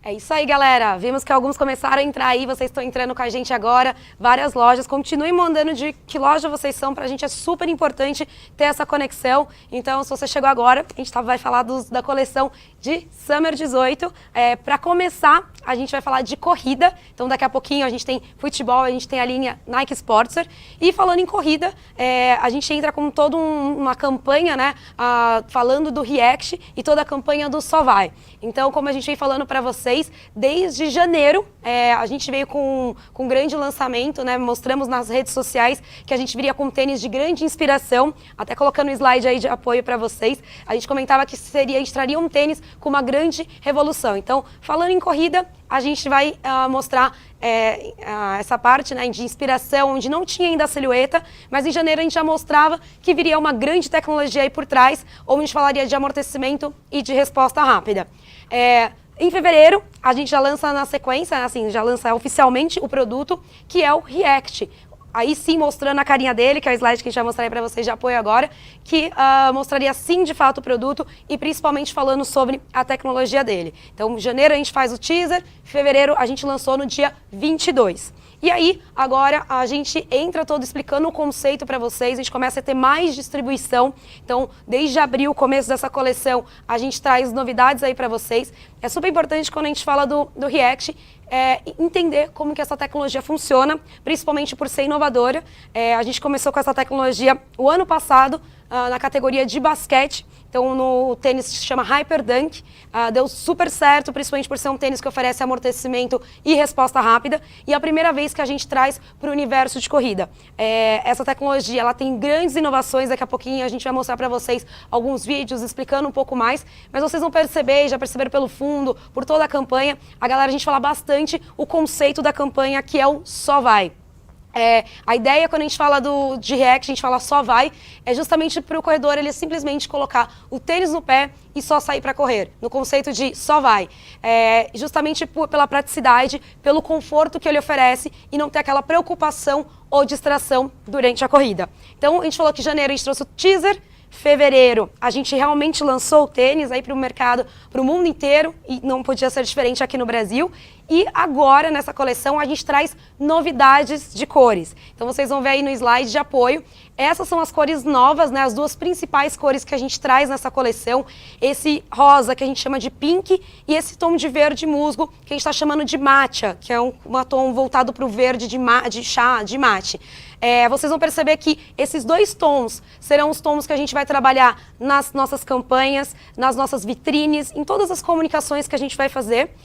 É isso aí, galera. Vimos que alguns começaram a entrar aí, vocês estão entrando com a gente agora. Várias lojas. Continuem mandando de que loja vocês são. Pra gente é super importante ter essa conexão. Então, se você chegou agora, a gente vai falar da coleção de Summer 18. Pra começar, a gente vai falar de corrida. Então, daqui a pouquinho a gente tem futebol, a gente tem a linha Nike Sportster. E falando em corrida, a gente entra com toda uma campanha, né? Falando do React e toda a campanha do Só Vai. Então, como a gente vem falando pra vocês, desde janeiro, a gente veio com um grande lançamento, né? Mostramos nas redes sociais que a gente viria com tênis de grande inspiração, até colocando um slide aí de apoio para vocês. A gente comentava que a gente traria um tênis com uma grande revolução. Então, falando em corrida, a gente vai mostrar essa parte, né, de inspiração, onde não tinha ainda a silhueta, mas em janeiro a gente já mostrava que viria uma grande tecnologia aí por trás, onde a gente falaria de amortecimento e de resposta rápida. Em fevereiro, a gente já lança na sequência, assim, já lança oficialmente o produto, que é o React. Aí sim, mostrando a carinha dele, que é o slide que a gente vai mostrar aí para vocês de apoio agora, que mostraria sim, de fato, o produto e principalmente falando sobre a tecnologia dele. Então, em janeiro a gente faz o teaser, em fevereiro a gente lançou no dia 22. E aí, agora, a gente entra todo explicando o conceito para vocês, a gente começa a ter mais distribuição. Então, desde abril, começo dessa coleção, a gente traz novidades aí para vocês. É super importante quando a gente fala do React, entender como que essa tecnologia funciona, principalmente por ser inovadora. A gente começou com essa tecnologia o ano passado, na categoria de basquete, então no tênis que se chama Hyper Dunk, deu super certo, principalmente por ser um tênis que oferece amortecimento e resposta rápida, e é a primeira vez que a gente traz para o universo de corrida. Essa tecnologia, ela tem grandes inovações, daqui a pouquinho a gente vai mostrar para vocês alguns vídeos explicando um pouco mais, mas vocês vão perceber, já perceberam pelo fundo, por toda a campanha, a gente fala bastante o conceito da campanha, que é o Só Vai. A ideia, quando a gente fala de React, a gente fala só vai, é justamente para o corredor ele simplesmente colocar o tênis no pé e só sair para correr, no conceito de só vai. Justamente pela praticidade, pelo conforto que ele oferece e não ter aquela preocupação ou distração durante a corrida. Então, a gente falou que em janeiro a gente trouxe o teaser, fevereiro, a gente realmente lançou o tênis aí para o mercado, para o mundo inteiro, e não podia ser diferente aqui no Brasil. E agora, nessa coleção, a gente traz novidades de cores. Então, vocês vão ver aí no slide de apoio. Essas são as cores novas, né? As duas principais cores que a gente traz nessa coleção. Esse rosa, que a gente chama de pink, e esse tom de verde musgo, que a gente está chamando de matcha, que é um tom voltado para o verde de chá, de mate. Vocês vão perceber que esses dois tons serão os tons que a gente vai trabalhar nas nossas campanhas, nas nossas vitrines, em todas as comunicações que a gente vai fazer.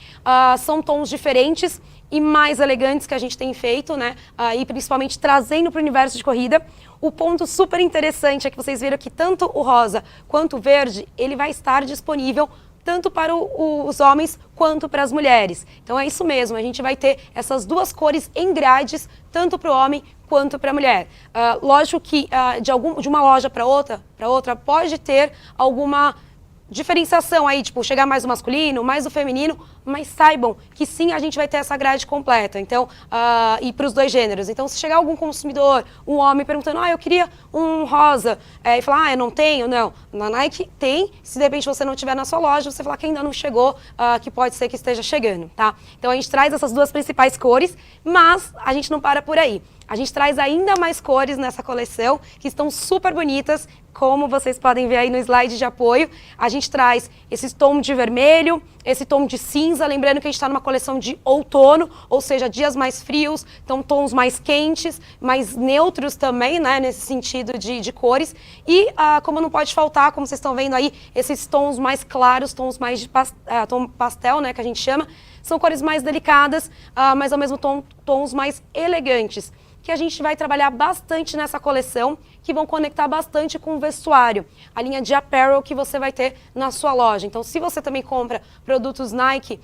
São tons diferentes e mais elegantes que a gente tem feito, né? E principalmente trazendo para o universo de corrida. O ponto super interessante é que vocês viram que tanto o rosa quanto o verde, ele vai estar disponível tanto para os homens quanto para as mulheres. Então é isso mesmo, a gente vai ter essas duas cores em grades, tanto para o homem quanto para a mulher. Lógico que de uma loja para outra pode ter alguma diferenciação aí, tipo, chegar mais o masculino, mais o feminino, mas saibam que sim, a gente vai ter essa grade completa, então, e para os dois gêneros. Então, se chegar algum consumidor, um homem perguntando, eu queria um rosa, e falar, eu não tenho, não. Na Nike tem, se de repente você não tiver na sua loja, você falar que ainda não chegou, que pode ser que esteja chegando, tá? Então, a gente traz essas duas principais cores, mas a gente não para por aí. A gente traz ainda mais cores nessa coleção, que estão super bonitas, como vocês podem ver aí no slide de apoio. A gente traz esse tom de vermelho, esse tom de cinza, lembrando que a gente está numa coleção de outono, ou seja, dias mais frios, então tons mais quentes, mais neutros também, né, nesse sentido de cores. E como não pode faltar, como vocês estão vendo aí, esses tons mais claros, tons mais de tom pastel, né, que a gente chama, são cores mais delicadas, mas ao mesmo tempo tons mais elegantes, que a gente vai trabalhar bastante nessa coleção, que vão conectar bastante com o vestuário, a linha de apparel que você vai ter na sua loja. Então, se você também compra produtos Nike,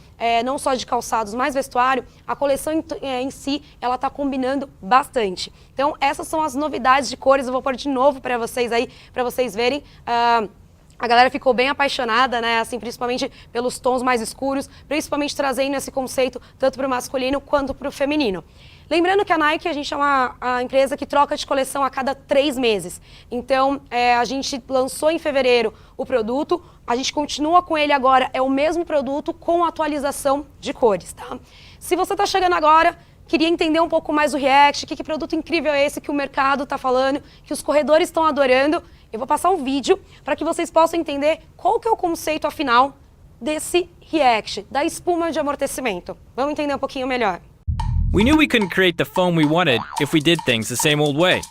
não só de calçados, mas vestuário, a coleção em si, ela está combinando bastante. Então, essas são as novidades de cores, eu vou pôr de novo para vocês aí, para vocês verem. A galera ficou bem apaixonada, né, assim, principalmente pelos tons mais escuros, principalmente trazendo esse conceito tanto para o masculino quanto para o feminino. Lembrando que a Nike, a gente é uma empresa que troca de coleção a cada 3 meses. Então, a gente lançou em fevereiro o produto, a gente continua com ele agora, é o mesmo produto com atualização de cores, tá? Se você está chegando agora, queria entender um pouco mais o React, que produto incrível é esse que o mercado está falando, que os corredores estão adorando, eu vou passar um vídeo para que vocês possam entender qual que é o conceito, afinal, desse React, da espuma de amortecimento. Vamos entender um pouquinho melhor. We knew we couldn't create the foam we wanted if we did things the same old way.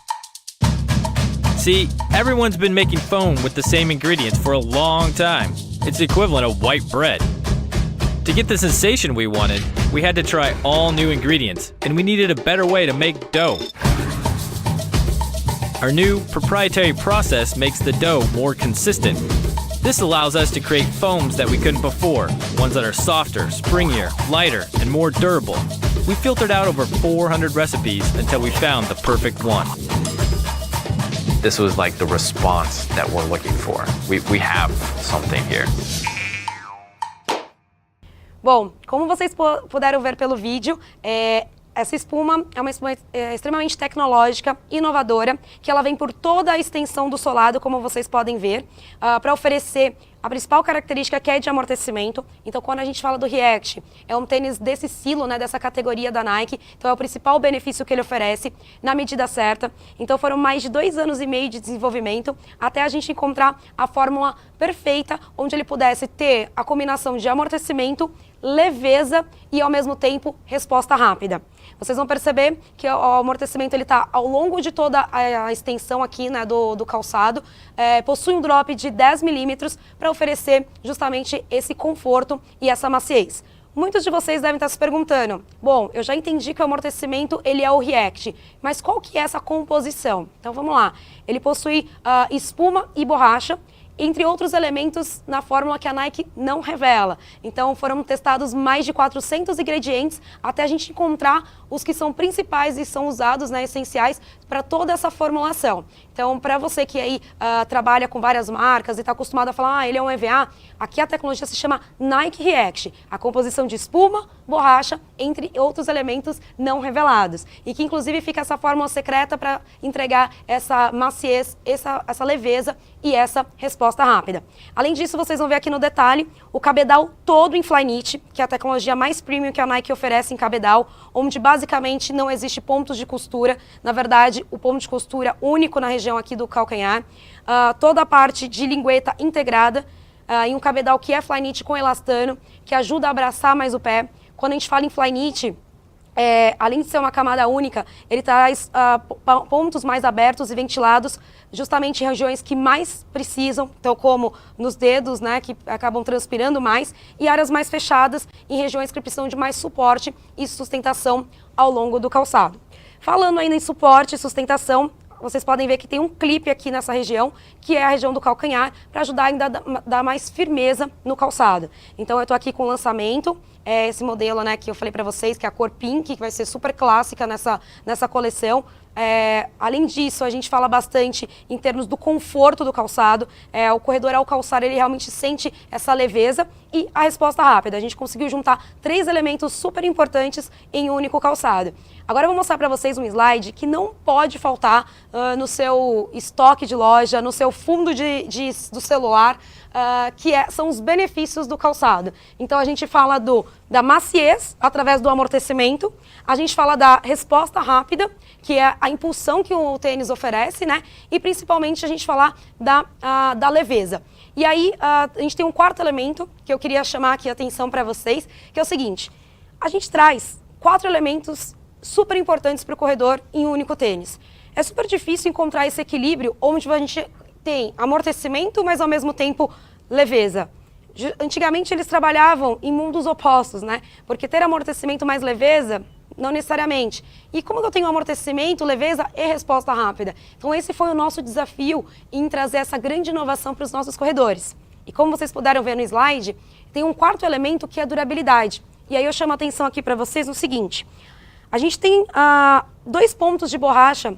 See, everyone's been making foam with the same ingredients for a long time. It's the equivalent of white bread. To get the sensation we wanted, we had to try all new ingredients, and we needed a better way to make dough. Our new proprietary process makes the dough more consistent. This allows us to create foams that we couldn't before, ones that are softer, springier, lighter, and more durable. We filtered out over 400 recipes until we found the perfect one. This was like the response that we're looking for. We have something here. Bom, como vocês puderam ver pelo vídeo, essa espuma é uma espuma extremamente tecnológica, inovadora, que ela vem por toda a extensão do solado, como vocês podem ver, para oferecer a principal característica que é de amortecimento. Então, quando a gente fala do React, é um tênis desse estilo, né, dessa categoria da Nike, então é o principal benefício que ele oferece na medida certa. Então, foram mais de 2 anos e meio de desenvolvimento até a gente encontrar a fórmula perfeita, onde ele pudesse ter a combinação de amortecimento, leveza e, ao mesmo tempo, resposta rápida. Vocês vão perceber que o amortecimento está ao longo de toda a extensão aqui, né, do calçado, possui um drop de 10 milímetros para oferecer justamente esse conforto e essa maciez. Muitos de vocês devem estar se perguntando, bom, eu já entendi que o amortecimento ele é o React, mas qual que é essa composição? Então vamos lá, ele possui espuma e borracha, entre outros elementos na fórmula que a Nike não revela. Então foram testados mais de 400 ingredientes até a gente encontrar os que são principais e são usados, né, essenciais para toda essa formulação. Então, para você que aí trabalha com várias marcas e está acostumado a falar, ele é um EVA, aqui a tecnologia se chama Nike React, a composição de espuma, borracha, entre outros elementos não revelados. E que inclusive fica essa fórmula secreta para entregar essa maciez, essa leveza e essa resposta rápida. Além disso, vocês vão ver aqui no detalhe o cabedal todo em Flyknit, que é a tecnologia mais premium que a Nike oferece em cabedal, onde basicamente não existe pontos de costura. Na verdade, o ponto de costura único na região aqui do calcanhar. Toda a parte de lingueta integrada em um cabedal que é Flyknit com elastano, que ajuda a abraçar mais o pé. Quando a gente fala em Flyknit, além de ser uma camada única, ele traz pontos mais abertos e ventilados, justamente em regiões que mais precisam, então como nos dedos, né, que acabam transpirando mais, e áreas mais fechadas, em regiões que precisam de mais suporte e sustentação ao longo do calçado. Falando ainda em suporte e sustentação, vocês podem ver que tem um clipe aqui nessa região, que é a região do calcanhar, para ajudar ainda a dar mais firmeza no calçado. Então eu estou aqui com o lançamento, esse modelo, né, que eu falei para vocês, que é a cor pink, que vai ser super clássica nessa coleção. Além disso, a gente fala bastante em termos do conforto do calçado. O corredor, ao calçar, ele realmente sente essa leveza e a resposta rápida. A gente conseguiu juntar 3 elementos super importantes em um único calçado. Agora eu vou mostrar para vocês um slide que não pode faltar no seu estoque de loja, no seu fundo do celular, são os benefícios do calçado. Então a gente fala da maciez através do amortecimento, a gente fala da resposta rápida, que é a impulsão que o tênis oferece, né? E principalmente a gente falar da leveza. E aí a gente tem um quarto elemento que eu queria chamar aqui a atenção para vocês, que é o seguinte: a gente traz 4 elementos super importantes para o corredor em um único tênis. É super difícil encontrar esse equilíbrio onde a gente tem amortecimento, mas ao mesmo tempo leveza. Antigamente eles trabalhavam em mundos opostos, né? Porque ter amortecimento mais leveza, não necessariamente. E como eu tenho amortecimento, leveza e resposta rápida? Então esse foi o nosso desafio em trazer essa grande inovação para os nossos corredores. E como vocês puderam ver no slide, tem um quarto elemento que é a durabilidade. E aí eu chamo a atenção aqui para vocês no seguinte: a gente tem 2 pontos de borracha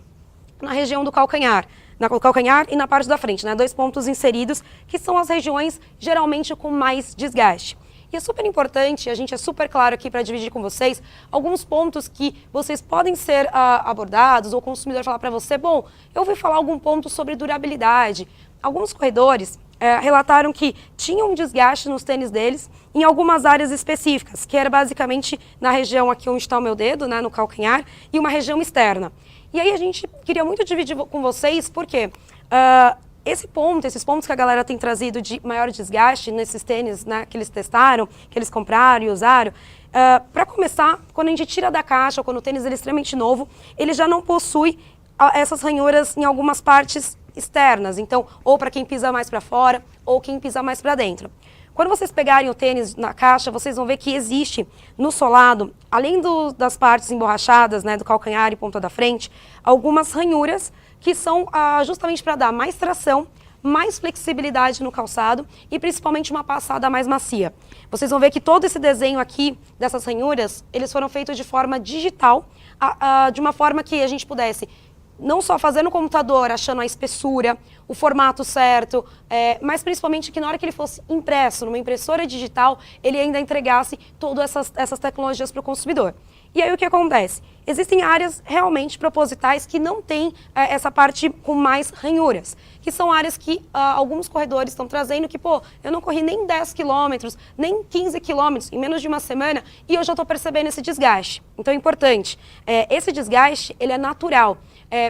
na região do calcanhar. No calcanhar e na parte da frente, né? 2 pontos inseridos, que são as regiões geralmente com mais desgaste. E E é super importante, a gente é super claro aqui para dividir com vocês alguns pontos que vocês podem ser abordados, ou o consumidor falar para você, bom, eu ouvi falar algum ponto sobre durabilidade. Alguns corredores relataram que tinham um desgaste nos tênis deles em algumas áreas específicas, que era basicamente na região aqui onde está o meu dedo, né, no calcanhar, e uma região externa. E aí a gente queria muito dividir com vocês, porque esses pontos que a galera tem trazido de maior desgaste nesses tênis, né, que eles testaram, que eles compraram e usaram, para começar, quando a gente tira da caixa, ou quando o tênis é extremamente novo, ele já não possui essas ranhuras em algumas partes externas, então, ou para quem pisa mais para fora, ou quem pisa mais para dentro. Quando vocês pegarem o tênis na caixa, vocês vão ver que existe no solado, além das partes emborrachadas, né, do calcanhar e ponta da frente, algumas ranhuras que são justamente para dar mais tração, mais flexibilidade no calçado e principalmente uma passada mais macia. Vocês vão ver que todo esse desenho aqui dessas ranhuras, eles foram feitos de forma digital, de uma forma que a gente pudesse não só fazer no computador, achando a espessura, o formato certo, mas principalmente que na hora que ele fosse impresso numa impressora digital, ele ainda entregasse todas essas tecnologias para o consumidor. E aí o que acontece? Existem áreas realmente propositais que não têm essa parte com mais ranhuras, que são áreas que alguns corredores estão trazendo que, pô, eu não corri nem 10 quilômetros, nem 15 quilômetros em menos de uma semana e eu já estou percebendo esse desgaste. Então é importante, esse desgaste ele é natural,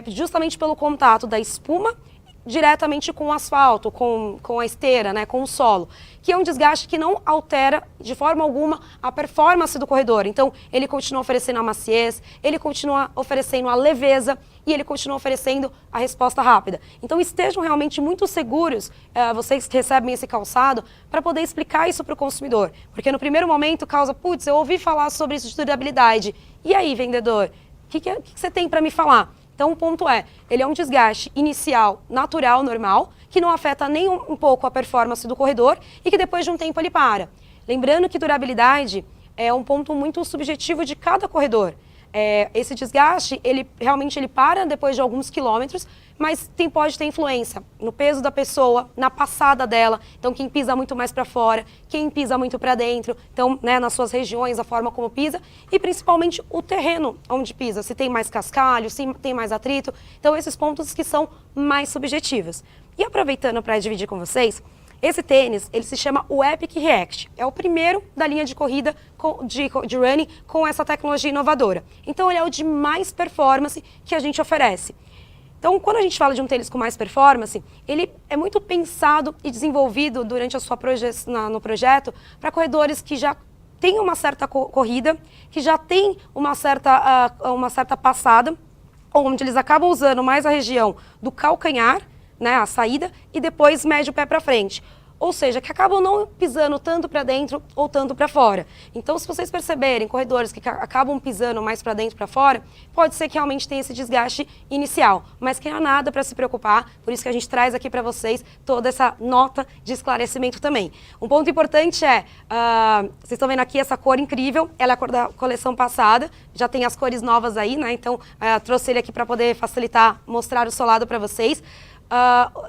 justamente pelo contato da espuma diretamente com o asfalto, com a esteira, né, com o solo, que é um desgaste que não altera de forma alguma a performance do corredor. Então, ele continua oferecendo a maciez, ele continua oferecendo a leveza e ele continua oferecendo a resposta rápida. Então, estejam realmente muito seguros, vocês que recebem esse calçado, para poder explicar isso para o consumidor. Porque no primeiro momento causa, putz, eu ouvi falar sobre isso de durabilidade. E aí, vendedor, o que você tem para me falar? Então, o ponto ele é um desgaste inicial, natural, normal, que não afeta nem um pouco a performance do corredor e que depois de um tempo ele para. Lembrando que durabilidade é um ponto muito subjetivo de cada corredor. Esse desgaste, ele realmente para depois de alguns quilômetros, mas pode ter influência no peso da pessoa, na passada dela. Então, quem pisa muito mais para fora, quem pisa muito para dentro, então, né, nas suas regiões, a forma como pisa, e principalmente o terreno onde pisa, se tem mais cascalho, se tem mais atrito. Então, esses pontos que são mais subjetivos. E aproveitando para dividir com vocês, esse tênis, ele se chama o Epic React. É o primeiro da linha de corrida de running com essa tecnologia inovadora. Então, ele é o de mais performance que a gente oferece. Então, quando a gente fala de um tênis com mais performance, ele é muito pensado e desenvolvido durante a sua no projeto para corredores que já têm uma certa corrida, que já têm uma certa passada, onde eles acabam usando mais a região do calcanhar, né, a saída, e depois mede o pé para frente. Ou seja, que acabam não pisando tanto para dentro ou tanto para fora. Então, se vocês perceberem corredores que acabam pisando mais para dentro e para fora, pode ser que realmente tenha esse desgaste inicial, mas que não há nada para se preocupar, por isso que a gente traz aqui para vocês toda essa nota de esclarecimento também. Um ponto importante vocês estão vendo aqui essa cor incrível, ela é a cor da coleção passada, já tem as cores novas aí, né? Então, trouxe ele aqui para poder facilitar, mostrar o solado para vocês.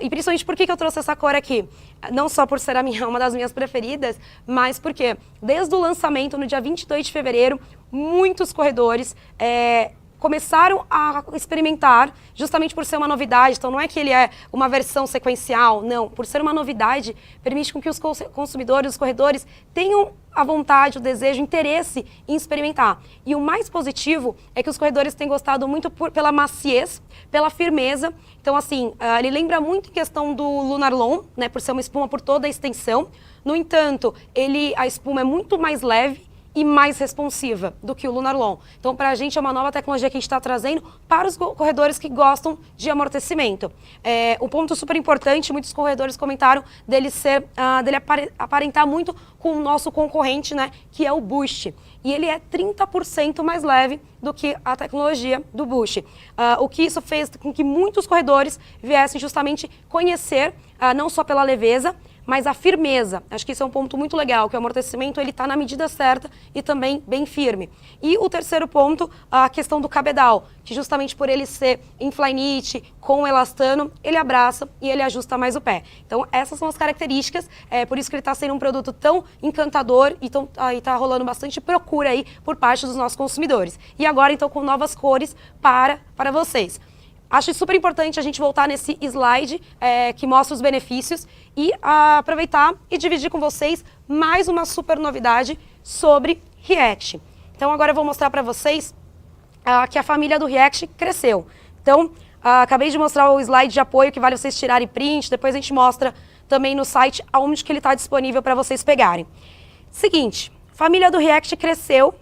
E principalmente por que eu trouxe essa cor aqui? Não só por ser uma das minhas preferidas, mas porque desde o lançamento, no dia 22 de fevereiro, muitos corredores começaram a experimentar, justamente por ser uma novidade. Então, não é que ele é uma versão sequencial, não. Por ser uma novidade, permite com que os consumidores, os corredores, tenham a vontade, o desejo, o interesse em experimentar. E o mais positivo é que os corredores têm gostado muito pela maciez, pela firmeza. Então, assim, ele lembra muito em questão do Lunarlon, né, por ser uma espuma por toda a extensão. No entanto, a espuma é muito mais leve e mais responsiva do que o Lunarlon. Então, para a gente, é uma nova tecnologia que a gente está trazendo para os corredores que gostam de amortecimento. Um ponto super importante, muitos corredores comentaram dele aparentar muito com o nosso concorrente, né, que é o Boost. E ele é 30% mais leve do que a tecnologia do Boost. O que isso fez com que muitos corredores viessem justamente conhecer, não só pela leveza, mas a firmeza. Acho que isso é um ponto muito legal, que o amortecimento ele está na medida certa e também bem firme. E o terceiro ponto, a questão do cabedal, que justamente por ele ser em flyknit, com elastano, ele abraça e ele ajusta mais o pé. Então essas são as características, por isso que ele está sendo um produto tão encantador e está rolando bastante procura aí por parte dos nossos consumidores. E agora então com novas cores para vocês. Acho super importante a gente voltar nesse slide que mostra os benefícios e aproveitar e dividir com vocês mais uma super novidade sobre React. Então agora eu vou mostrar para vocês que a família do React cresceu. Então acabei de mostrar o slide de apoio que vale vocês tirarem print, depois a gente mostra também no site onde que ele está disponível para vocês pegarem. Seguinte, a família do React cresceu.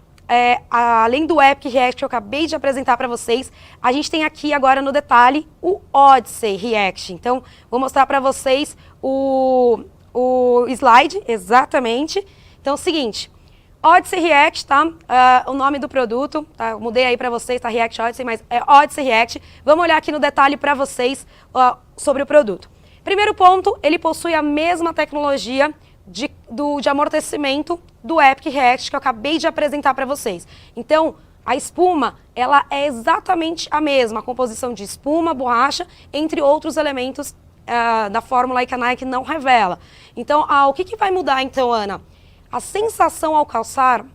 Além do Epic React que eu acabei de apresentar para vocês, a gente tem aqui agora no detalhe o Odyssey React. Então, vou mostrar para vocês o slide, exatamente. Então, é o seguinte, Odyssey React, tá? O nome do produto, tá? Eu mudei aí para vocês, tá? React Odyssey, mas é Odyssey React. Vamos olhar aqui no detalhe para vocês sobre o produto. Primeiro ponto, ele possui a mesma tecnologia de amortecimento do Epic React que eu acabei de apresentar para vocês. Então, a espuma, ela é exatamente a mesma, a composição de espuma, borracha, entre outros elementos da fórmula aí que a Nike não revela. Então, o que vai mudar então, Ana? A sensação ao calçar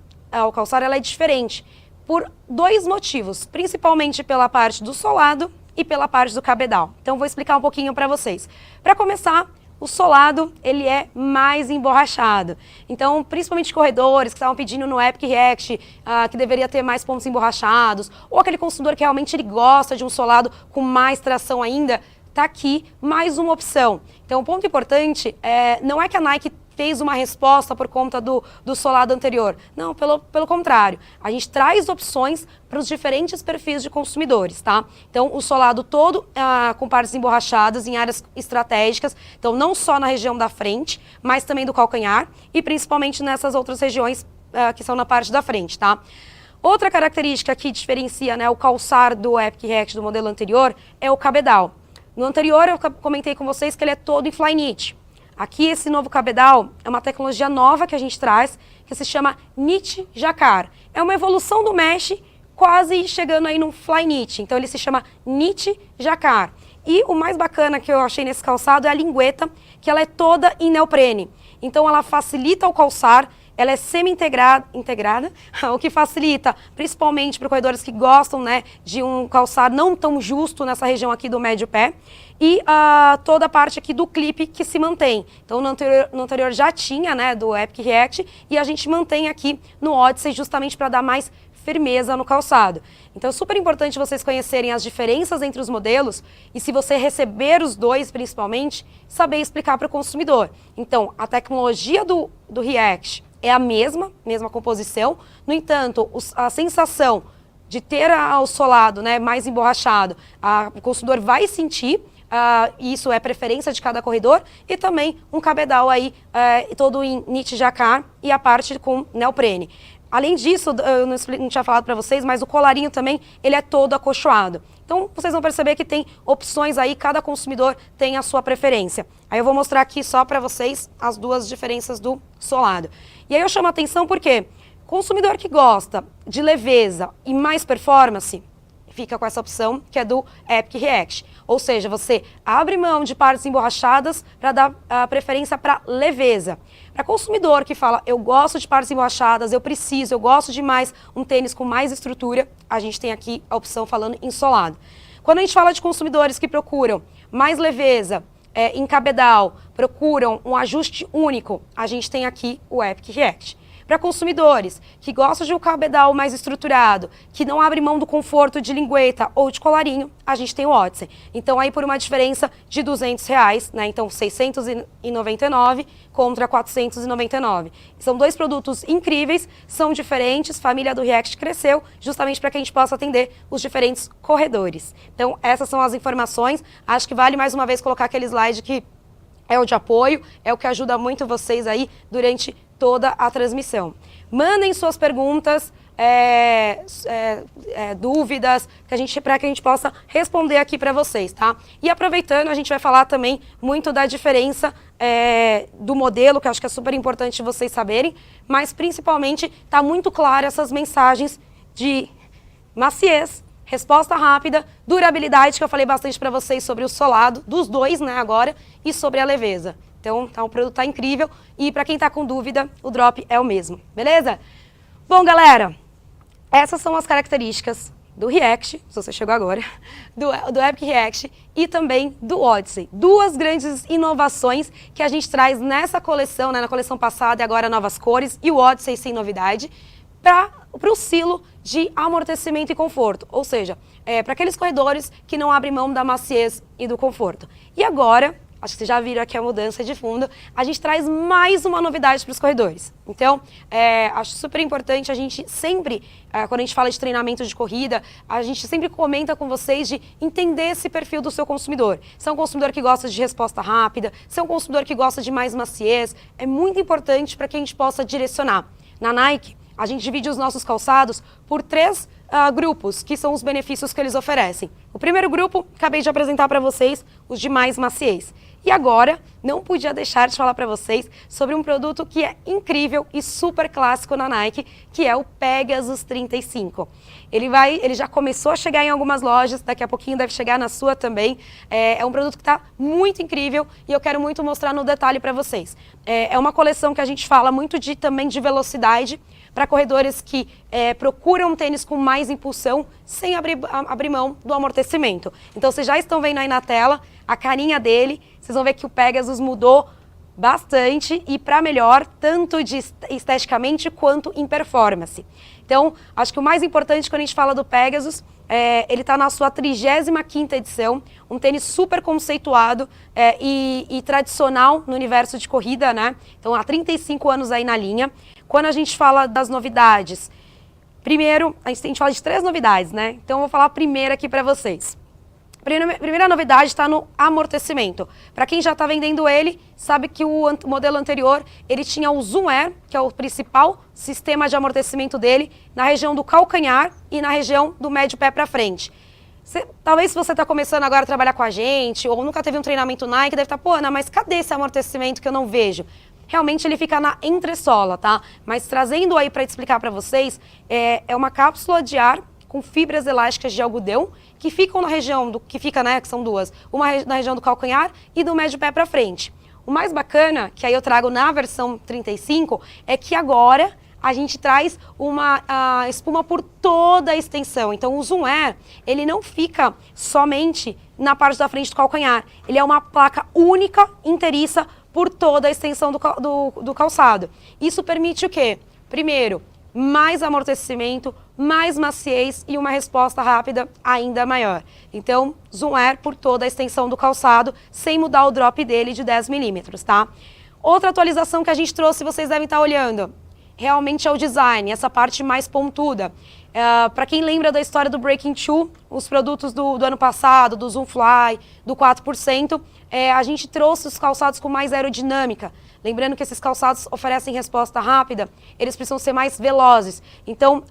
ela é diferente por dois motivos, principalmente pela parte do solado e pela parte do cabedal. Então, vou explicar um pouquinho para vocês. Para começar, o solado, ele é mais emborrachado. Então, principalmente corredores que estavam pedindo no Epic React que deveria ter mais pontos emborrachados, ou aquele consumidor que realmente ele gosta de um solado com mais tração ainda, tá aqui mais uma opção. Então, o ponto importante não é que a Nike fez uma resposta por conta do solado anterior. Não, pelo contrário. A gente traz opções para os diferentes perfis de consumidores, tá? Então, o solado todo com partes emborrachadas em áreas estratégicas. Então, não só na região da frente, mas também do calcanhar e principalmente nessas outras regiões que são na parte da frente, tá? Outra característica que diferencia, né, o calçar do Epic React do modelo anterior é o cabedal. No anterior, eu comentei com vocês que ele é todo em flyknit. Aqui, esse novo cabedal é uma tecnologia nova que a gente traz, que se chama Knit Jacquard. É uma evolução do mesh, quase chegando aí num flyknit. Então, ele se chama Knit Jacquard. E o mais bacana que eu achei nesse calçado é a lingueta, que ela é toda em neoprene. Então, ela facilita o calçar, ela é semi-integrada, o que facilita, principalmente para corredores que gostam, né, de um calçar não tão justo nessa região aqui do médio pé. E toda a parte aqui do clipe que se mantém. Então, no anterior já tinha, né, do Epic React, e a gente mantém aqui no Odyssey justamente para dar mais firmeza no calçado. Então, é super importante vocês conhecerem as diferenças entre os modelos e, se você receber os dois, principalmente, saber explicar para o consumidor. Então, a tecnologia do React é a mesma composição. No entanto, a sensação de ter o solado, né, mais emborrachado, o consumidor vai sentir. Isso é preferência de cada corredor, e também um cabedal aí todo em Knit Jacquard e a parte com neoprene. Além disso, eu não tinha falado para vocês, mas o colarinho também, ele é todo acolchoado. Então, vocês vão perceber que tem opções aí, cada consumidor tem a sua preferência. Aí eu vou mostrar aqui só para vocês as duas diferenças do solado. E aí eu chamo a atenção porque consumidor que gosta de leveza e mais performance, fica com essa opção que é do Epic React. Ou seja, você abre mão de partes emborrachadas para dar a preferência para leveza. Para consumidor que fala, eu gosto de partes emborrachadas, eu gosto de mais um tênis com mais estrutura, a gente tem aqui a opção falando em solado. Quando a gente fala de consumidores que procuram mais leveza, em cabedal, procuram um ajuste único, a gente tem aqui o Epic React. Para consumidores que gostam de um cabedal mais estruturado, que não abre mão do conforto de lingueta ou de colarinho, a gente tem o Odyssey. Então, aí por uma diferença de R$200, né? Então, 699 contra 499. São dois produtos incríveis, são diferentes, a família do React cresceu, justamente para que a gente possa atender os diferentes corredores. Então, essas são as informações. Acho que vale mais uma vez colocar aquele slide que é o de apoio, é o que ajuda muito vocês aí durante toda a transmissão. Mandem suas perguntas, dúvidas, para que a gente possa responder aqui para vocês, tá? E aproveitando, a gente vai falar também muito da diferença do modelo, que eu acho que é super importante vocês saberem, mas principalmente está muito claro essas mensagens de maciez, resposta rápida, durabilidade, que eu falei bastante para vocês sobre o solado, dos dois, né, agora, e sobre a leveza. Então, o produto tá incrível e para quem tá com dúvida, o drop é o mesmo, beleza? Bom, galera, essas são as características do React, se você chegou agora, do Epic React e também do Odyssey. Duas grandes inovações que a gente traz nessa coleção, né, na coleção passada e agora novas cores, e o Odyssey sem novidade, para o silo de amortecimento e conforto, ou seja, para aqueles corredores que não abrem mão da maciez e do conforto. E agora, acho que vocês já viram aqui a mudança de fundo, a gente traz mais uma novidade para os corredores. Então, acho super importante a gente sempre, quando a gente fala de treinamento de corrida, a gente sempre comenta com vocês de entender esse perfil do seu consumidor. Se é um consumidor que gosta de resposta rápida, se é um consumidor que gosta de mais maciez, é muito importante para que a gente possa direcionar. Na Nike, a gente divide os nossos calçados por 3 grupos, que são os benefícios que eles oferecem. O primeiro grupo, acabei de apresentar para vocês, os de mais maciez. E agora, não podia deixar de falar para vocês sobre um produto que é incrível e super clássico na Nike, que é o Pegasus 35. Ele já começou a chegar em algumas lojas, daqui a pouquinho deve chegar na sua também. É um produto que está muito incrível e eu quero muito mostrar no detalhe para vocês. É uma coleção que a gente fala muito também de velocidade, para corredores que procuram um tênis com mais impulsão, sem abrir mão do amortecimento. Então, vocês já estão vendo aí na tela a carinha dele, vocês vão ver que o Pegasus mudou bastante e para melhor, tanto esteticamente quanto em performance. Então, acho que o mais importante quando a gente fala do Pegasus, ele está na sua 35ª edição, um tênis super conceituado e tradicional no universo de corrida, né? Então, há 35 anos aí na linha. Quando a gente fala das novidades, primeiro, a gente fala de 3 novidades, né? Então, eu vou falar a primeira aqui para vocês. Primeira novidade está no amortecimento. Para quem já está vendendo ele, sabe que o modelo anterior, ele tinha o Zoom Air, que é o principal sistema de amortecimento dele, na região do calcanhar e na região do médio pé para frente. Talvez se você está começando agora a trabalhar com a gente, ou nunca teve um treinamento Nike, deve estar, pô, Ana, mas cadê esse amortecimento que eu não vejo? Realmente ele fica na entressola, tá? Mas trazendo aí para explicar para vocês, é uma cápsula de ar com fibras elásticas de algodão, que ficam na região, que são duas, uma na região do calcanhar e do médio pé para frente. O mais bacana, que aí eu trago na versão 35, é que agora a gente traz uma espuma por toda a extensão. Então o Zoom Air, ele não fica somente na parte da frente do calcanhar, ele é uma placa única, inteiriça, por toda a extensão do calçado. Isso permite o quê? Primeiro, mais amortecimento, mais maciez e uma resposta rápida ainda maior. Então, Zoom Air por toda a extensão do calçado, sem mudar o drop dele de 10 milímetros, tá? Outra atualização que a gente trouxe, vocês devem estar olhando, realmente é o design, essa parte mais pontuda. Para quem lembra da história do Breaking 2, os produtos do ano passado, do Zoom Fly, do 4%, a gente trouxe os calçados com mais aerodinâmica. Lembrando que esses calçados oferecem resposta rápida, eles precisam ser mais velozes. Então,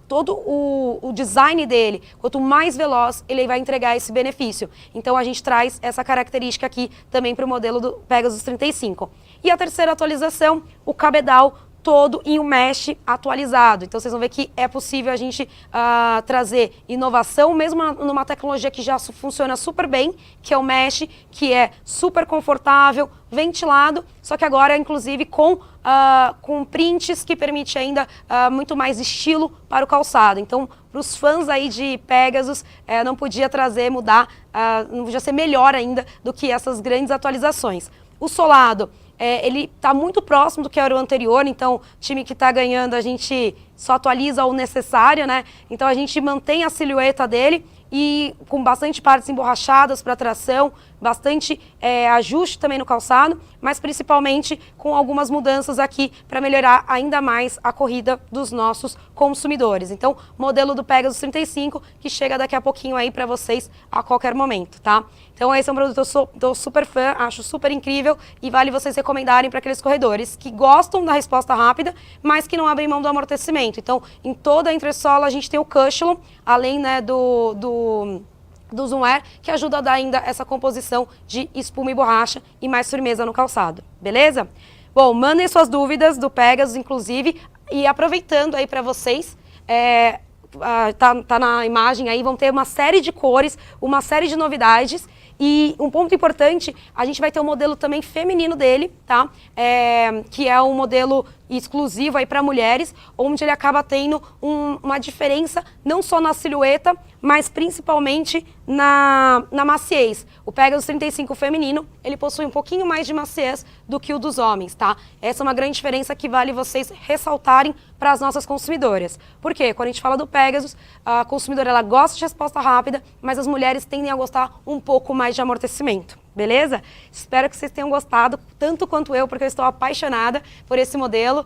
todo o design dele, quanto mais veloz, ele vai entregar esse benefício. Então, a gente traz essa característica aqui também para o modelo do Pegasus 35. E a terceira atualização, o cabedal todo em um mesh atualizado. Então, vocês vão ver que é possível a gente trazer inovação, mesmo numa tecnologia que já funciona super bem, que é o mesh, que é super confortável, ventilado, só que agora, inclusive, com prints que permite ainda muito mais estilo para o calçado. Então, para os fãs aí de Pegasus, não podia mudar, não podia ser melhor ainda do que essas grandes atualizações. O solado, ele está muito próximo do que era o anterior, então o time que está ganhando a gente só atualiza o necessário, né? Então a gente mantém a silhueta dele e com bastante partes emborrachadas para tração, bastante ajuste também no calçado, mas principalmente com algumas mudanças aqui para melhorar ainda mais a corrida dos nossos consumidores. Então, modelo do Pegasus 35, que chega daqui a pouquinho aí para vocês a qualquer momento, tá? Então, esse é um produto que eu tô super fã, acho super incrível e vale vocês recomendarem para aqueles corredores que gostam da resposta rápida, mas que não abrem mão do amortecimento. Então, em toda a entressola a gente tem o Cushion, além, né, do Zoom Air, que ajuda a dar ainda essa composição de espuma e borracha e mais firmeza no calçado, beleza? Bom, mandem suas dúvidas do Pegasus, inclusive, e aproveitando aí para vocês, tá na imagem aí, vão ter uma série de cores, uma série de novidades. E um ponto importante, a gente vai ter um modelo também feminino dele, tá? Que é um modelo exclusivo aí para mulheres, onde ele acaba tendo uma diferença não só na silhueta, mas principalmente na maciez. O Pegasus 35 feminino, ele possui um pouquinho mais de maciez do que o dos homens, tá? Essa é uma grande diferença que vale vocês ressaltarem para as nossas consumidoras. Por quê? Quando a gente fala do Pegasus, a consumidora ela gosta de resposta rápida, mas as mulheres tendem a gostar um pouco mais de amortecimento. Beleza? Espero que vocês tenham gostado, tanto quanto eu, porque eu estou apaixonada por esse modelo.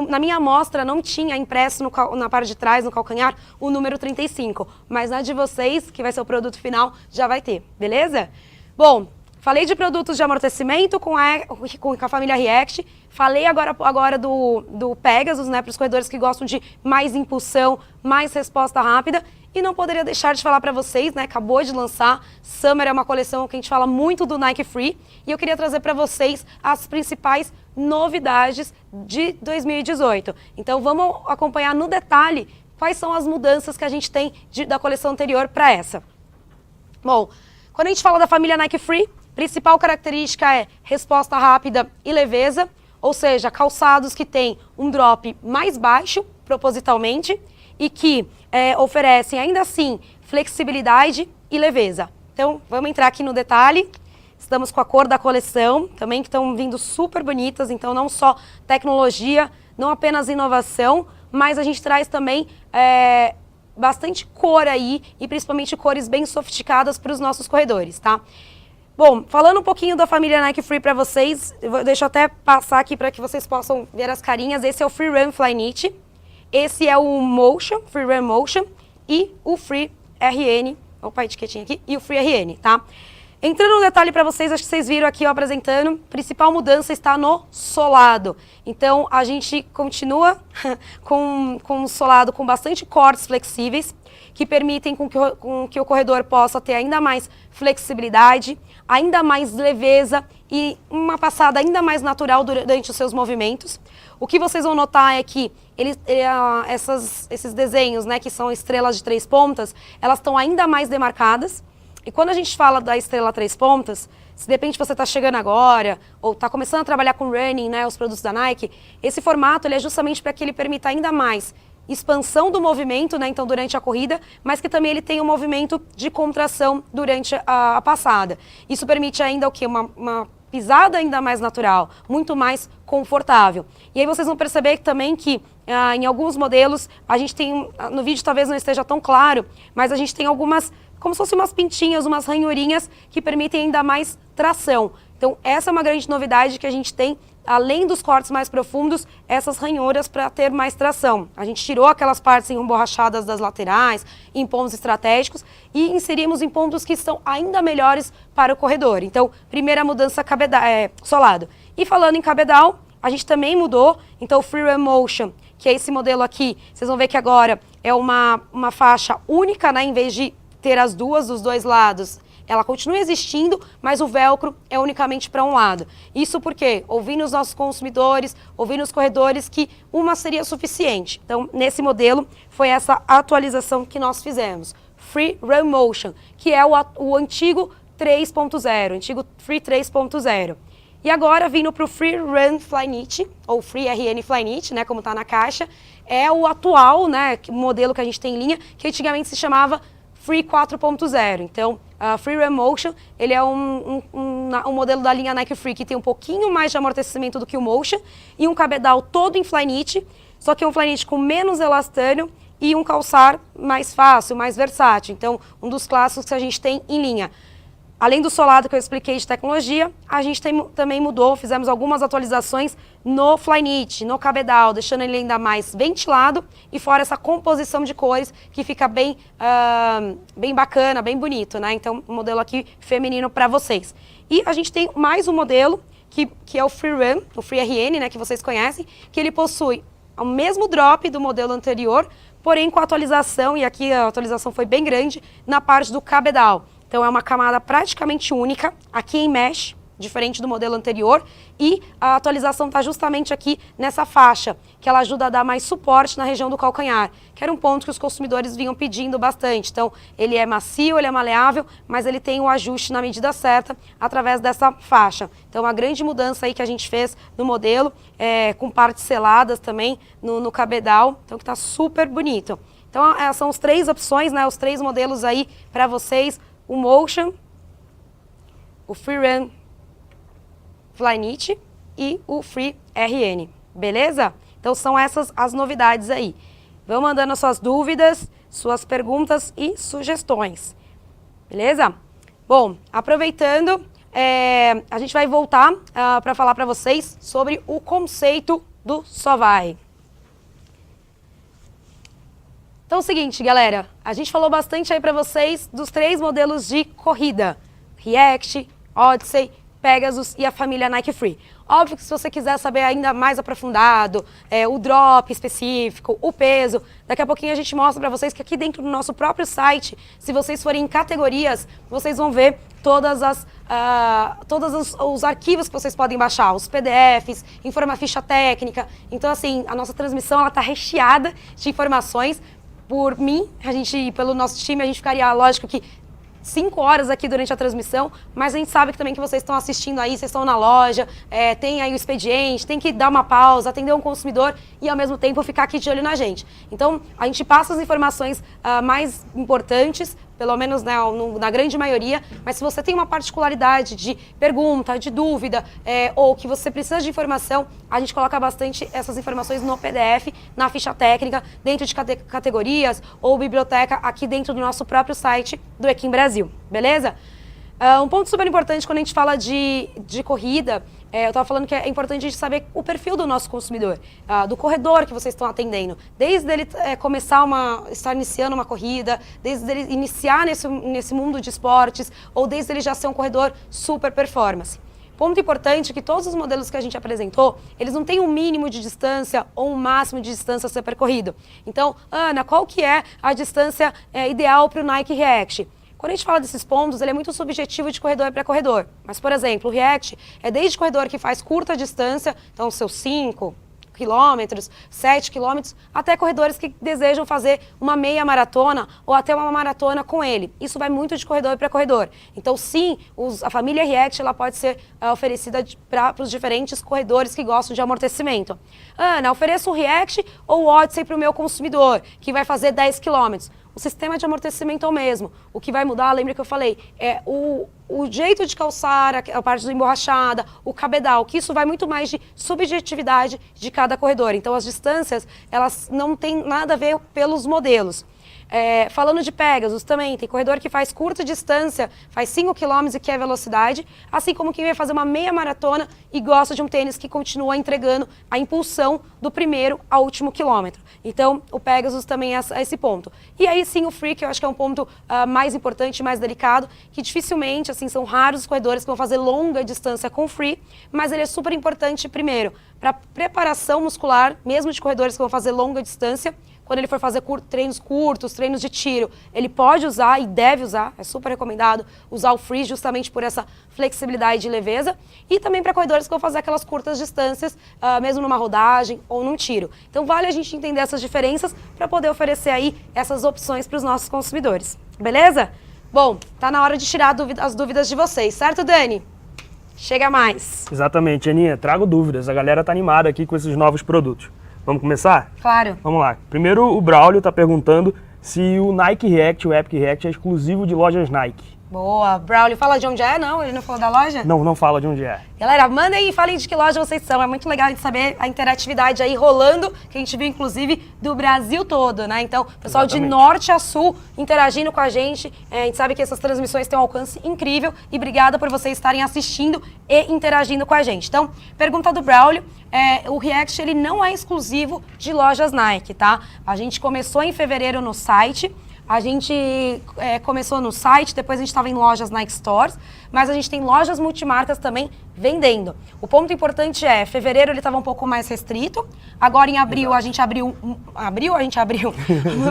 Na minha amostra não tinha impresso na parte de trás, no calcanhar, o número 35. Mas na de vocês, que vai ser o produto final, já vai ter. Beleza? Bom, falei de produtos de amortecimento com a família React. Falei agora do Pegasus, né, para os corredores que gostam de mais impulsão, mais resposta rápida. E não poderia deixar de falar para vocês, né, acabou de lançar, Summer é uma coleção que a gente fala muito do Nike Free, e eu queria trazer para vocês as principais novidades de 2018. Então vamos acompanhar no detalhe quais são as mudanças que a gente tem da coleção anterior para essa. Bom, quando a gente fala da família Nike Free, principal característica é resposta rápida e leveza, ou seja, calçados que têm um drop mais baixo, propositalmente, e que oferecem, ainda assim, flexibilidade e leveza. Então, vamos entrar aqui no detalhe. Estamos com a cor da coleção, também que estão vindo super bonitas. Então, não só tecnologia, não apenas inovação, mas a gente traz também bastante cor aí, e principalmente cores bem sofisticadas para os nossos corredores, tá? Bom, falando um pouquinho da família Nike Free para vocês, deixa eu até passar aqui para que vocês possam ver as carinhas. Esse é o Free Run Flyknit. Esse é o Motion, Free Run Motion, e o Free RN, opa, a etiquetinha aqui, e o Free RN, tá? Entrando no detalhe para vocês, acho que vocês viram aqui eu apresentando, principal mudança está no solado. Então, a gente continua com um solado com bastante cortes flexíveis, que permitem com que o corredor possa ter ainda mais flexibilidade, ainda mais leveza e uma passada ainda mais natural durante os seus movimentos. O que vocês vão notar é que esses desenhos, né, que são estrelas de 3 pontas, elas estão ainda mais demarcadas. E quando a gente fala da estrela 3 pontas, se de repente você está chegando agora, ou está começando a trabalhar com running, né, os produtos da Nike, esse formato ele é justamente para que ele permita ainda mais expansão do movimento, né, então durante a corrida, mas que também ele tem um movimento de contração durante a passada. Isso permite ainda o quê? Uma pisada ainda mais natural, muito mais confortável. E aí vocês vão perceber também que em alguns modelos, a gente tem, no vídeo talvez não esteja tão claro, mas a gente tem algumas, como se fossem umas pintinhas, umas ranhurinhas que permitem ainda mais tração. Então essa é uma grande novidade que a gente tem, além dos cortes mais profundos, essas ranhuras para ter mais tração. A gente tirou aquelas partes emborrachadas das laterais, em pontos estratégicos, e inserimos em pontos que são ainda melhores para o corredor. Então, primeira mudança, solado. E falando em cabedal, a gente também mudou. Então, o Free Run Motion, que é esse modelo aqui, vocês vão ver que agora é uma faixa única, né? Em vez de ter as duas dos dois lados, ela continua existindo, mas o velcro é unicamente para um lado. Isso porque, ouvindo os nossos consumidores, ouvindo os corredores, que uma seria suficiente. Então, nesse modelo, foi essa atualização que nós fizemos. Free Run Motion, que é o antigo 3.0, antigo Free 3.0. E agora, vindo para o Free Run Flyknit, ou Free RN Flyknit, né, como está na caixa, é o atual, né, modelo que a gente tem em linha, que antigamente se chamava Free 4.0. Então, a Free Run Motion, ele é um modelo da linha Nike Free que tem um pouquinho mais de amortecimento do que o Motion e um cabedal todo em Flyknit, só que é um Flyknit com menos elastano e um calçar mais fácil, mais versátil. Então, um dos clássicos que a gente tem em linha. Além do solado que eu expliquei de tecnologia, a gente também mudou, fizemos algumas atualizações no Flyknit, no cabedal, deixando ele ainda mais ventilado e fora essa composição de cores que fica bem, bem bacana, bem bonito, né? Então, um modelo aqui feminino para vocês. E a gente tem mais um modelo, que é o Free Run, o Free RN, né, que vocês conhecem, que ele possui o mesmo drop do modelo anterior, porém com a atualização, e aqui a atualização foi bem grande, na parte do cabedal. Então é uma camada praticamente única, aqui em mesh, diferente do modelo anterior, e a atualização está justamente aqui nessa faixa, que ela ajuda a dar mais suporte na região do calcanhar, que era um ponto que os consumidores vinham pedindo bastante. Então ele é macio, ele é maleável, mas ele tem o ajuste na medida certa através dessa faixa. Então a grande mudança aí que a gente fez no modelo, com partes seladas também no cabedal, então que está super bonito. Então são as 3 opções, né, os 3 modelos aí para vocês, o Motion, o Free Run Flyknit e o Free RN, beleza? Então são essas as novidades aí. Vão mandando as suas dúvidas, suas perguntas e sugestões, beleza? Bom, aproveitando, a gente vai voltar para falar para vocês sobre o conceito do Só Vai. Então é o seguinte, galera, a gente falou bastante aí para vocês dos 3 modelos de corrida, React, Odyssey, Pegasus e a família Nike Free. Óbvio que se você quiser saber ainda mais aprofundado, o drop específico, o peso, daqui a pouquinho a gente mostra para vocês que aqui dentro do nosso próprio site, se vocês forem em categorias, vocês vão ver todos os arquivos que vocês podem baixar, os PDFs, informa ficha técnica. Então assim, a nossa transmissão ela está recheada de informações. Por mim, pelo nosso time, a gente ficaria, lógico que 5 horas aqui durante a transmissão, mas a gente sabe que também que vocês estão assistindo aí, vocês estão na loja, tem aí o expediente, tem que dar uma pausa, atender um consumidor e ao mesmo tempo ficar aqui de olho na gente. Então, a gente passa as informações mais importantes, pelo menos na grande maioria, mas se você tem uma particularidade de pergunta, de dúvida, ou que você precisa de informação, a gente coloca bastante essas informações no PDF, na ficha técnica, dentro de categorias ou biblioteca, aqui dentro do nosso próprio site do Equim Brasil, beleza? Um ponto super importante quando a gente fala de corrida, eu estava falando que é importante a gente saber o perfil do nosso consumidor, do corredor que vocês estão atendendo. Desde ele estar iniciando uma corrida, desde ele iniciar nesse mundo de esportes, ou desde ele já ser um corredor super performance. Ponto importante é que todos os modelos que a gente apresentou, eles não têm um mínimo de distância ou um máximo de distância a ser percorrido. Então, Ana, qual que é a distância ideal para o Nike React? Quando a gente fala desses pontos, ele é muito subjetivo de corredor para corredor. Mas, por exemplo, o React é desde corredor que faz curta distância, então seus 5 quilômetros, 7 quilômetros, até corredores que desejam fazer uma meia maratona ou até uma maratona com ele. Isso vai muito de corredor para corredor. Então, sim, a família React ela pode ser oferecida para os diferentes corredores que gostam de amortecimento. Ana, ofereço o React ou o Odyssey para o meu consumidor, que vai fazer 10 quilômetros. O sistema de amortecimento é o mesmo. O que vai mudar, lembra que eu falei, é o jeito de calçar, a parte do emborrachada, o cabedal, que isso vai muito mais de subjetividade de cada corredor. Então, as distâncias, elas não têm nada a ver pelos modelos. Falando de Pegasus também, tem corredor que faz curta distância, faz 5 km e quer velocidade, assim como quem vai fazer uma meia maratona e gosta de um tênis que continua entregando a impulsão do primeiro ao último quilômetro. Então, o Pegasus também é esse ponto. E aí sim o Free, que eu acho que é um ponto mais importante, mais delicado, que dificilmente, assim, são raros os corredores que vão fazer longa distância com o Free, mas ele é super importante, primeiro, para preparação muscular, mesmo de corredores que vão fazer longa distância. Quando ele for fazer treinos curtos, treinos de tiro, ele pode usar e deve usar, é super recomendado usar o Free justamente por essa flexibilidade e leveza. E também para corredores que vão fazer aquelas curtas distâncias, mesmo numa rodagem ou num tiro. Então vale a gente entender essas diferenças para poder oferecer aí essas opções para os nossos consumidores. Beleza? Bom, tá na hora de tirar as dúvidas de vocês, certo, Dani? Chega mais. Exatamente, Aninha, trago dúvidas. A galera tá animada aqui com esses novos produtos. Vamos começar? Claro. Vamos lá. Primeiro, o Braulio está perguntando se o Nike React, o Epic React, é exclusivo de lojas Nike. Boa. Braulio, fala de onde é? Não, ele não falou da loja? Não fala de onde é. Galera, mandem aí e falem de que loja vocês são. É muito legal a gente saber a interatividade aí rolando, que a gente viu, inclusive, do Brasil todo, né? Então, pessoal de norte a sul interagindo com a gente. A gente sabe que essas transmissões têm um alcance incrível e obrigada por vocês estarem assistindo e interagindo com a gente. Então, pergunta do Braulio. O React, ele não é exclusivo de lojas Nike, tá? A gente começou em fevereiro no site. A gente começou no site, depois a gente estava em lojas Nike Stores, mas a gente tem lojas multimarcas também vendendo. O ponto importante é, fevereiro ele estava um pouco mais restrito, agora em abril a gente abriu,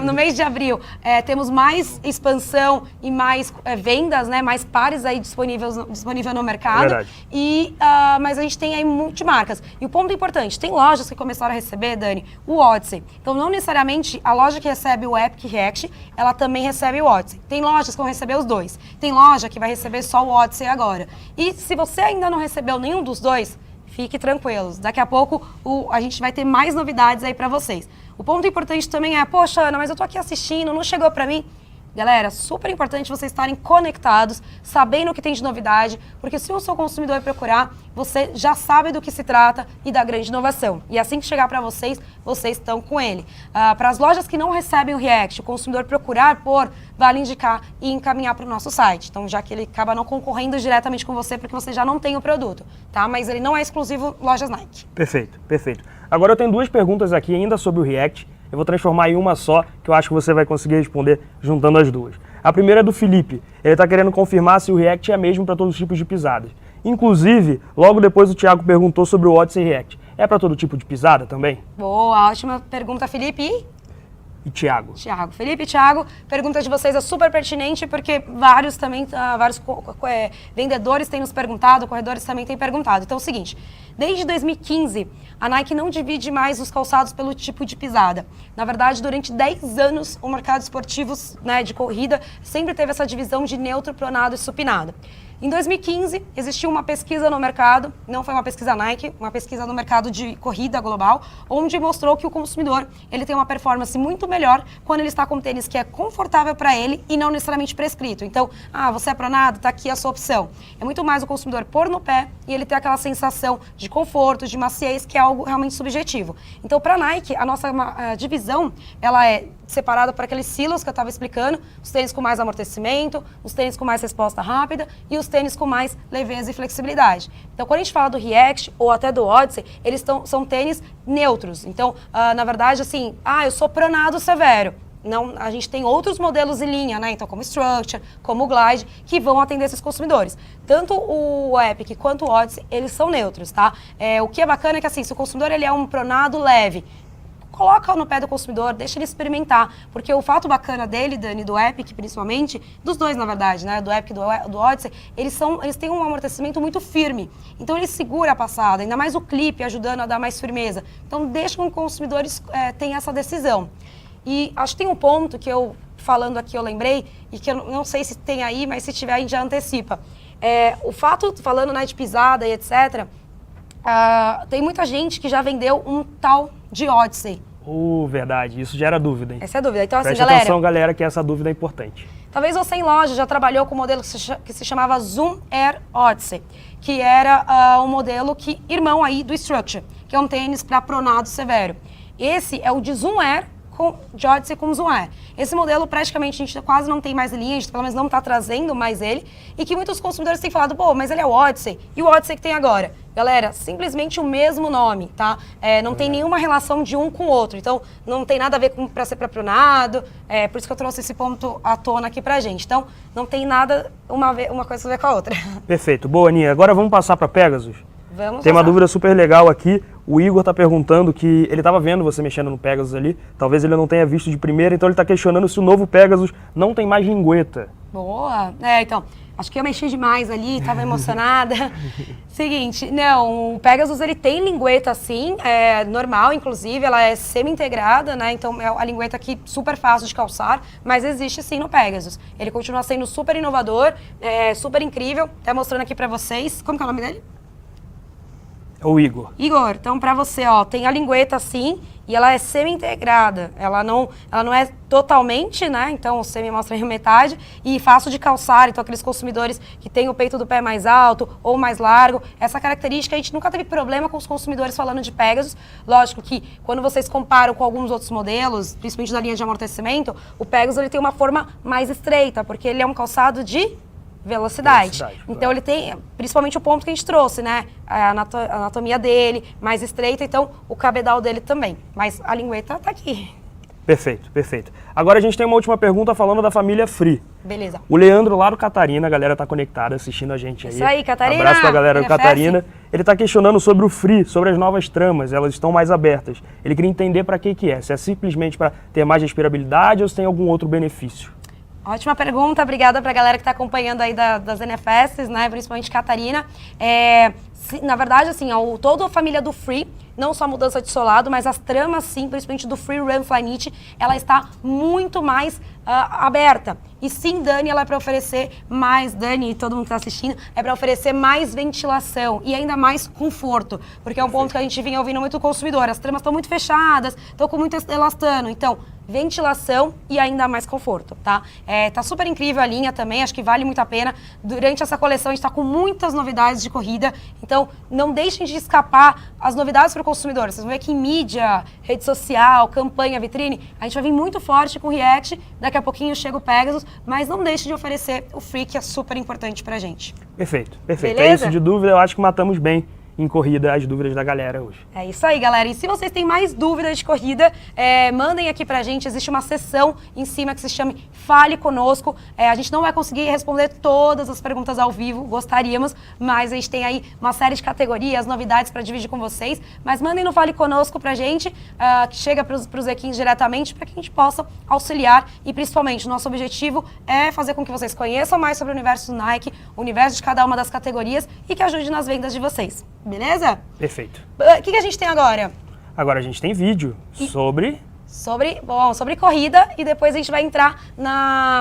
no mês de abril temos mais expansão e mais vendas, né, mais pares aí disponível no mercado, mas a gente tem aí multimarcas. E o ponto importante, tem lojas que começaram a receber, Dani, o Odyssey. Então não necessariamente a loja que recebe o Epic React, ela também recebe o Odyssey. Tem lojas que vão receber os dois. Tem loja que vai receber só o Odyssey agora. E se você ainda não recebeu nenhum dos dois, fique tranquilos. Daqui a pouco a gente vai ter mais novidades aí pra vocês. O ponto importante também é, poxa, Ana, mas eu tô aqui assistindo, não chegou pra mim. Galera, super importante vocês estarem conectados, sabendo o que tem de novidade, porque se o seu consumidor procurar, você já sabe do que se trata e da grande inovação. E assim que chegar para vocês, vocês estão com ele. Para as lojas que não recebem o React, o consumidor procurar por, vale indicar e encaminhar para o nosso site. Então, já que ele acaba não concorrendo diretamente com você, porque você já não tem o produto, tá? Mas ele não é exclusivo lojas Nike. Perfeito, perfeito. Agora eu tenho duas perguntas aqui ainda sobre o React. Eu vou transformar em uma só, que eu acho que você vai conseguir responder juntando as duas. A primeira é do Felipe. Ele está querendo confirmar se o React é mesmo para todos os tipos de pisadas. Inclusive, logo depois o Thiago perguntou sobre o Odyssey React. É para todo tipo de pisada também? Boa, ótima pergunta, Felipe. E Thiago? Thiago. Felipe e Thiago, pergunta de vocês é super pertinente, porque vários vendedores têm nos perguntado, corredores também têm perguntado. Então é o seguinte, desde 2015, a Nike não divide mais os calçados pelo tipo de pisada. Na verdade, durante 10 anos, o mercado esportivo, né, de corrida sempre teve essa divisão de neutro, pronado e supinado. Em 2015, existiu uma pesquisa no mercado, não foi uma pesquisa Nike, uma pesquisa no mercado de corrida global, onde mostrou que o consumidor ele tem uma performance muito melhor quando ele está com um tênis que é confortável para ele e não necessariamente prescrito. Então, você é pronado, tá aqui a sua opção. É muito mais o consumidor pôr no pé e ele ter aquela sensação de conforto, de maciez, que é algo realmente subjetivo. Então, para a Nike, a nossa divisão, ela é separada por aqueles silos que eu estava explicando, os tênis com mais amortecimento, os tênis com mais resposta rápida e os tênis com mais leveza e flexibilidade. Então, quando a gente fala do React ou até do Odyssey, eles são tênis neutros. Então, na verdade, assim, eu sou pronado severo. Não, a gente tem outros modelos em linha, né? Então, como Structure, como o Glide, que vão atender esses consumidores. Tanto o Epic quanto o Odyssey, eles são neutros, tá? O que é bacana é que, assim, se o consumidor ele é um pronado leve, coloca no pé do consumidor, deixa ele experimentar, porque o fato bacana dele, Dani, do Epic principalmente, dos dois na verdade, né, do Epic e do Odyssey, eles têm um amortecimento muito firme, então ele segura a passada, ainda mais o clipe ajudando a dar mais firmeza, então deixa que os consumidores tenham essa decisão. E acho que tem um ponto que eu, falando aqui, eu lembrei, e que eu não sei se tem aí, mas se tiver a gente já antecipa. O fato, falando, né, de pisada e etc., tem muita gente que já vendeu um tal de Odyssey. Verdade, isso gera dúvida, hein? Essa é a dúvida. Então, assim, Preste atenção, galera, que essa dúvida é importante. Talvez você em loja já trabalhou com um modelo que se chamava Zoom Air Odyssey, que era um modelo irmão aí do Structure, que é um tênis para pronado severo. Esse é o de Zoom Air, de Odyssey com Zoom Air. Esse modelo praticamente a gente quase não tem mais em linha, a gente pelo menos não está trazendo mais ele, e que muitos consumidores têm falado, mas ele é o Odyssey, e o Odyssey que tem agora? Galera, simplesmente o mesmo nome, tá? Não tem nenhuma relação de um com o outro, então não tem nada a ver para ser pronado, por isso que eu trouxe esse ponto à tona aqui pra gente. Então, não tem nada, uma coisa a ver com a outra. Perfeito. Boa, Aninha. Agora vamos passar para Pegasus? Vamos Tem uma dúvida super legal aqui. O Igor está perguntando que ele estava vendo você mexendo no Pegasus ali, talvez ele não tenha visto de primeira, então ele está questionando se o novo Pegasus não tem mais lingueta. Boa! Então, acho que eu mexi demais ali, estava emocionada. Seguinte, não, o Pegasus ele tem lingueta sim, normal, inclusive, ela é semi-integrada, né? Então é a lingueta aqui super fácil de calçar, mas existe sim no Pegasus. Ele continua sendo super inovador, super incrível. Até mostrando aqui para vocês. Como que é o nome dele? É o Igor. Igor, então pra você, ó, tem a lingueta assim e ela é semi-integrada. Ela não é totalmente, né? Então o semi mostra aí metade e fácil de calçar. Então aqueles consumidores que têm o peito do pé mais alto ou mais largo, essa característica a gente nunca teve problema com os consumidores falando de Pegasus. Lógico que quando vocês comparam com alguns outros modelos, principalmente da linha de amortecimento, o Pegasus ele tem uma forma mais estreita, porque ele é um calçado de velocidade. Então ele tem, principalmente o ponto que a gente trouxe, né? A anatomia dele, mais estreita, então o cabedal dele também. Mas a lingueta tá aqui. Perfeito, perfeito. Agora a gente tem uma última pergunta falando da família Free. Beleza. O Leandro lá do Catarina, a galera tá conectada, assistindo a gente aí. Isso aí, Catarina. Abraço pra galera do NFS. Catarina. Ele tá questionando sobre o Free, sobre as novas tramas, elas estão mais abertas. Ele queria entender para que é, se é simplesmente para ter mais respirabilidade ou se tem algum outro benefício. Ótima pergunta, obrigada pra galera que tá acompanhando aí das NFS, né, principalmente Catarina. Na verdade, assim, toda a família do Free, não só a mudança de solado, mas as tramas, sim, principalmente do Free Run Flyknit, ela está muito mais aberta. E sim, Dani, ela é para oferecer mais, Dani e todo mundo que está assistindo, é para oferecer mais ventilação e ainda mais conforto, porque é um ponto que a gente vinha ouvindo muito do consumidor. As tramas estão muito fechadas, estão com muito elastano, então ventilação e ainda mais conforto, tá? Tá super incrível a linha também, acho que vale muito a pena. Durante essa coleção a gente tá com muitas novidades de corrida, então não deixem de escapar as novidades para o consumidor. Vocês vão ver que em mídia, rede social, campanha, vitrine, a gente vai vir muito forte com o React, daqui a pouquinho chega o Pegasus, mas não deixe de oferecer o Free, que é super importante pra gente. Perfeito, perfeito. Beleza? É isso de dúvida, eu acho que matamos bem em corrida as dúvidas da galera hoje. É isso aí, galera. E se vocês têm mais dúvidas de corrida, mandem aqui pra gente. Existe uma seção em cima que se chama Fale Conosco. A gente não vai conseguir responder todas as perguntas ao vivo, gostaríamos, mas a gente tem aí uma série de categorias, novidades para dividir com vocês. Mas mandem no Fale Conosco pra gente, que chega pros equins diretamente, para que a gente possa auxiliar. E principalmente, o nosso objetivo é fazer com que vocês conheçam mais sobre o universo do Nike, o universo de cada uma das categorias e que ajude nas vendas de vocês. Beleza? Perfeito. O que a gente tem agora? Agora a gente tem vídeo sobre corrida e depois a gente vai entrar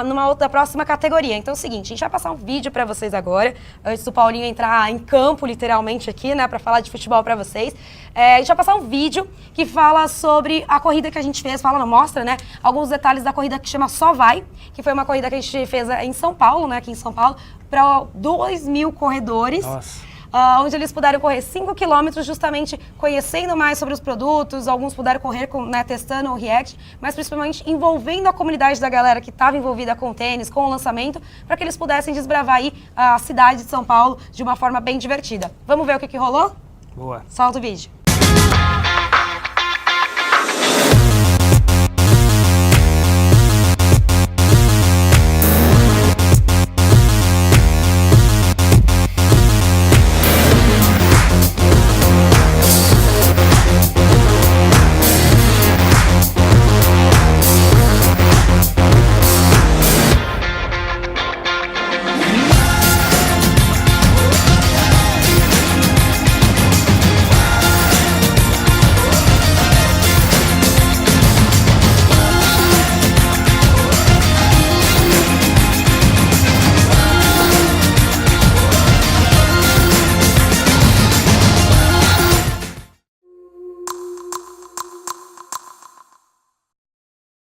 numa outra próxima categoria. Então é o seguinte, a gente vai passar um vídeo pra vocês agora, antes do Paulinho entrar em campo, literalmente aqui, né, pra falar de futebol pra vocês. A gente vai passar um vídeo que fala sobre a corrida que a gente fez, mostra, né, alguns detalhes da corrida que chama Só Vai, que foi uma corrida que a gente fez em São Paulo, né, aqui em São Paulo, pra 2.000 corredores. Nossa. Onde eles puderam correr 5 km justamente conhecendo mais sobre os produtos, alguns puderam correr testando o React, mas principalmente envolvendo a comunidade da galera que estava envolvida com o tênis, com o lançamento, para que eles pudessem desbravar aí a cidade de São Paulo de uma forma bem divertida. Vamos ver o que rolou? Boa. Solta o vídeo.